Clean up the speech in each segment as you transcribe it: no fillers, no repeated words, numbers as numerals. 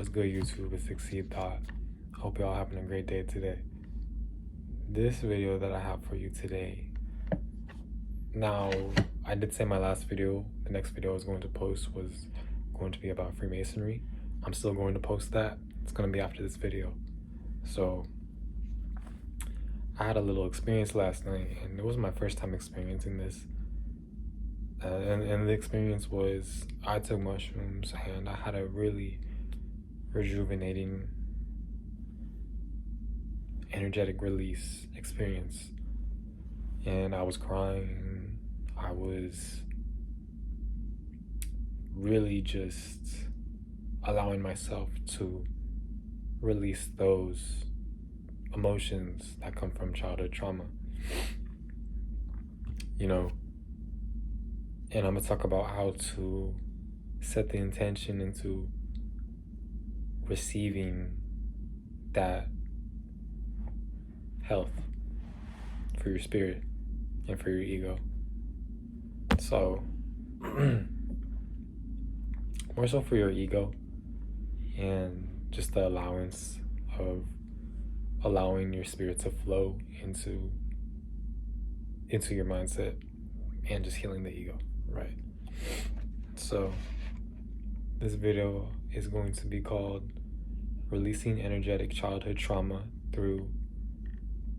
What's good, YouTube? It's Succeed Thought. Hope y'all having a great day today. This video that I have for you today. Now, I did say my last video, the next video I was going to post was going to be about Freemasonry. I'm still going to post that. It's going to be after this video. So, I had a little experience last night, and it was my first time experiencing this. And the experience was I took mushrooms, and I had a really rejuvenating energetic release experience. And I was crying. I was really just allowing myself to release those emotions that come from childhood trauma. And I'm gonna talk about how to set the intention into receiving that health for your spirit and for your ego. So, more so for your ego and just the allowance of allowing your spirit to flow into your mindset and just healing the ego, right? So, this video is going to be called Releasing Energetic Childhood Trauma Through...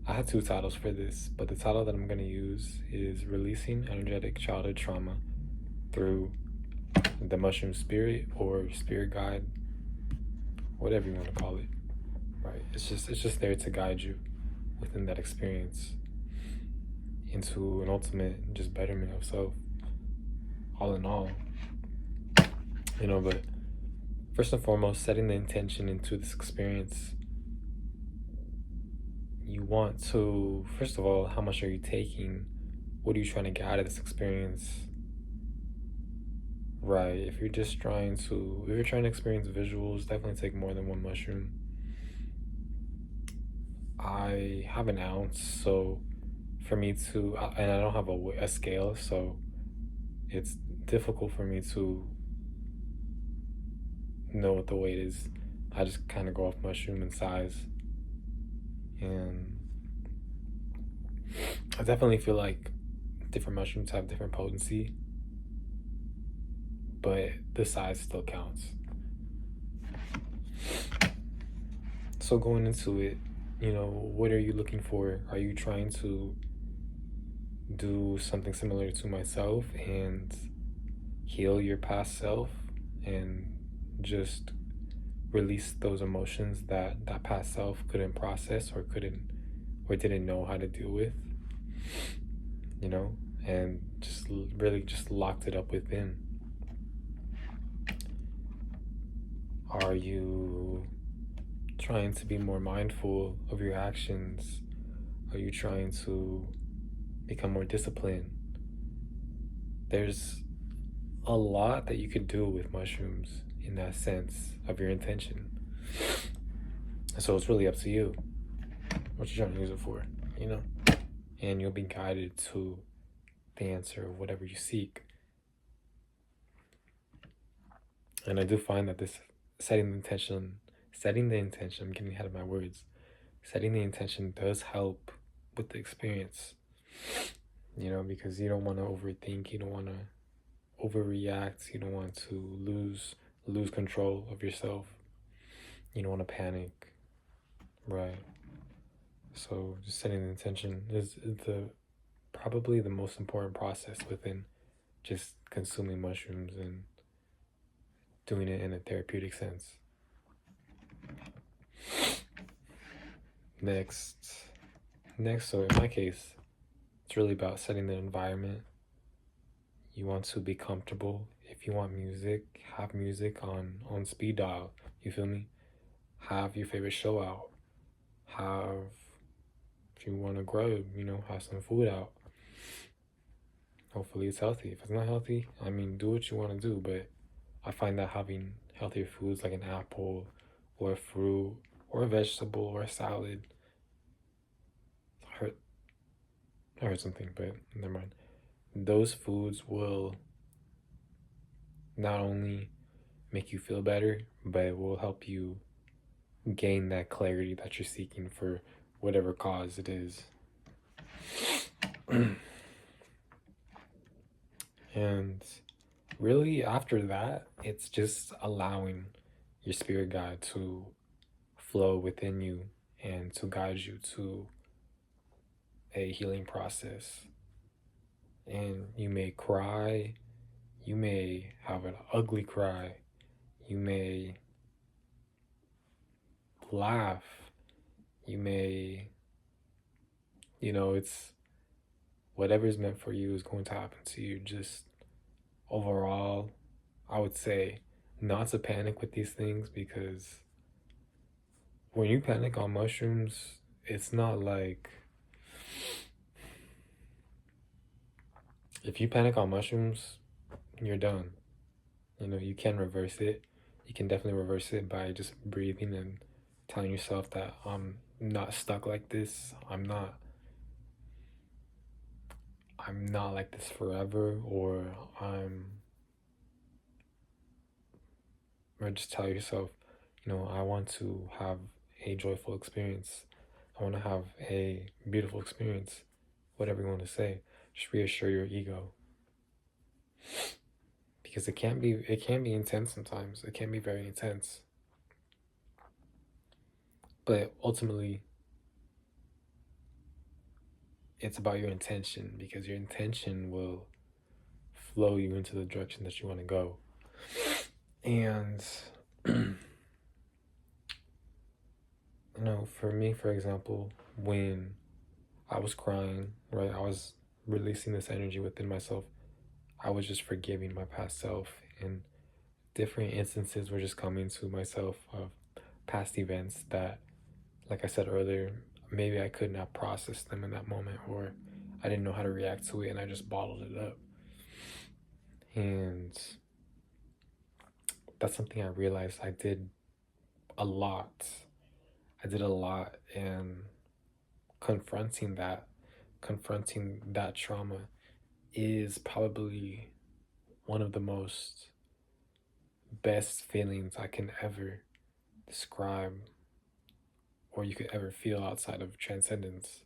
I had two titles for this, but the title that I'm going to use is Releasing Energetic Childhood Trauma Through the Mushroom Spirit or Spirit Guide, whatever you want to call it, right? It's just there to guide you within that experience into an ultimate just betterment of self, all in all. But first and foremost, setting the intention into this experience, you want to, first of all, how much are you taking? What are you trying to get out of this experience? Right, if you're trying to experience visuals, definitely take more than one mushroom. I have an ounce, so for me to, and I don't have a scale, so it's difficult for me to know what the weight is. I just kind of go off mushroom and size. And I definitely feel like different mushrooms have different potency, but the size still counts. So going into it, what are you looking for? Are you trying to do something similar to myself and heal your past self and just release those emotions that past self couldn't process or didn't know how to deal with, and just really just locked it up within? Are you trying to be more mindful of your actions? Are you trying to become more disciplined? There's a lot that you could do with mushrooms in that sense of your intention. So it's really up to you what you're trying to use it for, and you'll be guided to the answer of whatever you seek. And I do find that this setting the intention, I'm getting ahead of my words, setting the intention does help with the experience, because you don't want to overthink, you don't want to overreact, you don't want to lose control of yourself, you don't want to panic, right? So just setting the intention is probably the most important process within just consuming mushrooms and doing it in a therapeutic sense. Next, so in my case, it's really about setting the environment. You want to be comfortable. If you want music, have music on speed dial. You feel me? Have your favorite show out. If you want to grub, have some food out. Hopefully it's healthy. If it's not healthy, do what you want to do. But I find that having healthier foods like an apple or a fruit or a vegetable or a salad, I heard something, but never mind. Those foods will not only make you feel better, but it will help you gain that clarity that you're seeking for whatever cause it is. And really, after that, it's just allowing your spirit guide to flow within you and to guide you to a healing process. And you may cry, you may have an ugly cry, you may laugh, you may, it's whatever's meant for you is going to happen to you. Just overall, I would say not to panic with these things, because when you panic on mushrooms, it's not like, if you panic on mushrooms, you're done. You can reverse it. You can definitely reverse it by just breathing and telling yourself that I'm not stuck like this. I'm not like this forever, or just tell yourself, I want to have a joyful experience. I want to have a beautiful experience. Whatever you want to say, just reassure your ego, because it can be intense sometimes. It can be very intense, but ultimately, it's about your intention, because your intention will flow you into the direction that you want to go. And for me, for example, when I was crying, right, I was releasing this energy within myself. I was just forgiving my past self, and different instances were just coming to myself of past events that, like I said earlier, maybe I could not process them in that moment, or I didn't know how to react to it, and I just bottled it up. And that's something I realized I did a lot. And confronting that trauma is probably one of the most best feelings I can ever describe, or you could ever feel outside of transcendence,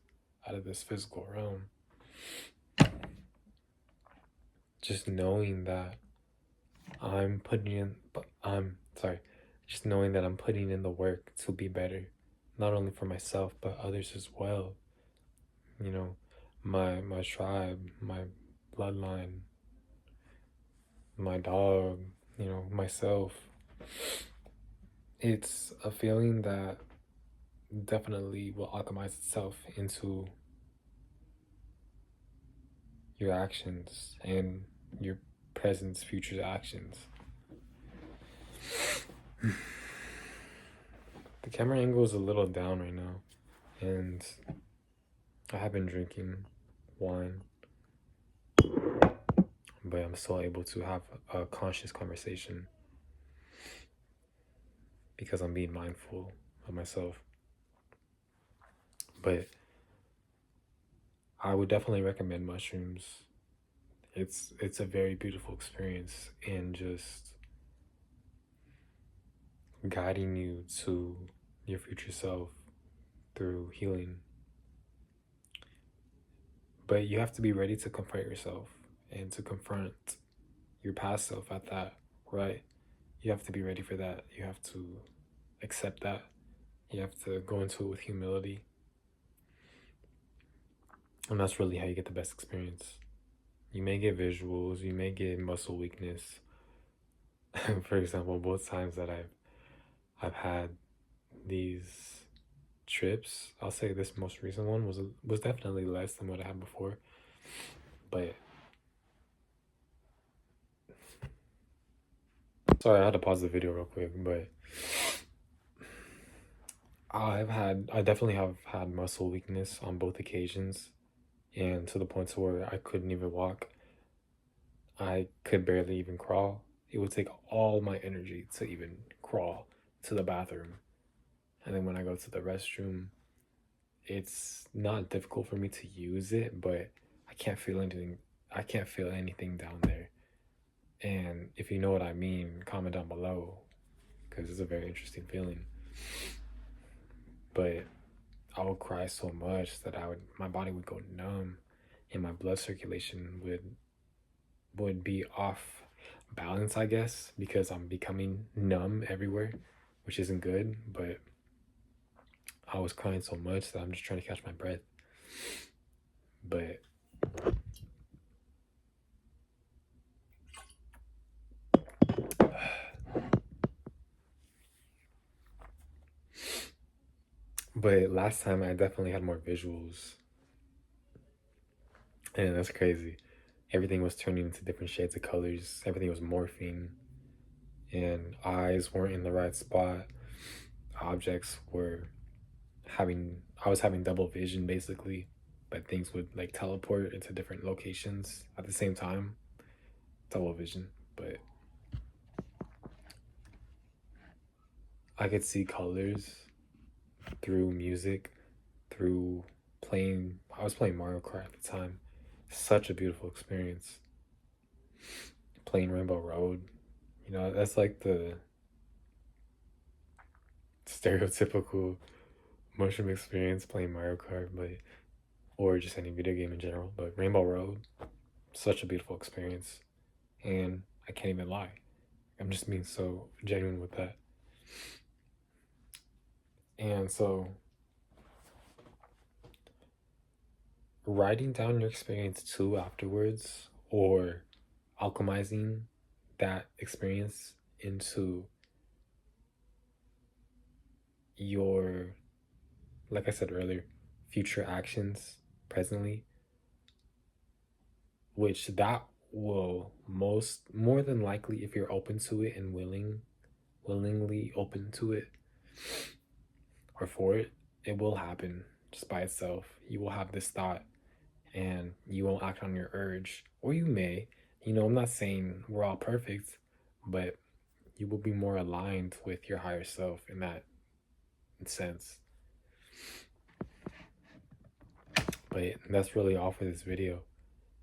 out of this physical realm. Just knowing that just knowing that I'm putting in the work to be better, not only for myself, but others as well. My tribe, my bloodline, my dog, myself. It's a feeling that definitely will alchemize itself into your actions and your present, future actions. The camera angle is a little down right now, and I have been drinking wine, but I'm still able to have a conscious conversation because I'm being mindful of myself. But I would definitely recommend mushrooms. It's a very beautiful experience, and just guiding you to your future self through healing. But you have to be ready to confront yourself and to confront your past self at that, right? You have to be ready for that. You have to accept that. You have to go into it with humility. And that's really how you get the best experience. You may get visuals, you may get muscle weakness. For example, both times that I've had these trips, I'll say this most recent one was definitely less than what I had before. But sorry, I had to pause the video real quick, but I definitely have had muscle weakness on both occasions, and to the point to where I couldn't even walk. I could barely even crawl. It would take all my energy to even crawl to the bathroom. And then when I go to the restroom, it's not difficult for me to use it, but I can't feel anything. I can't feel anything down there. And if you know what I mean, comment down below, because it's a very interesting feeling. But I would cry so much that my body would go numb, and my blood circulation would be off balance, I guess, because I'm becoming numb everywhere, which isn't good. But I was crying so much that I'm just trying to catch my breath. But last time I definitely had more visuals, and that's crazy. Everything was turning into different shades of colors. Everything was morphing, and eyes weren't in the right spot. Objects were I was having double vision basically, but things would like teleport into different locations at the same time. Double vision, but I could see colors through music, through playing. I was playing Mario Kart at the time. Such a beautiful experience. Playing Rainbow Road, that's like the stereotypical mushroom experience playing Mario Kart, but or just any video game in general. But Rainbow Road, such a beautiful experience, and I can't even lie. I'm just being so genuine with that. And so, writing down your experience too afterwards, or alchemizing that experience into your, like I said earlier, future actions presently, which that will more than likely, if you're open to it and willingly open to it or for it, it will happen just by itself. You will have this thought and you won't act on your urge, or you may. I'm not saying we're all perfect, but you will be more aligned with your higher self in that sense. But that's really all for this video,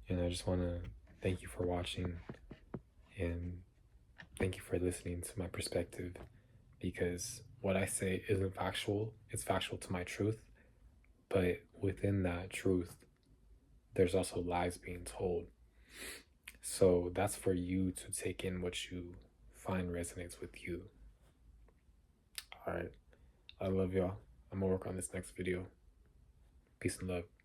and I just want to thank you for watching, and thank you for listening to my perspective, because what I say isn't factual. It's factual to my truth, but within that truth there's also lies being told. So that's for you to take in what you find resonates with you. All right. I love y'all. I'm gonna work on this next video. Peace and love.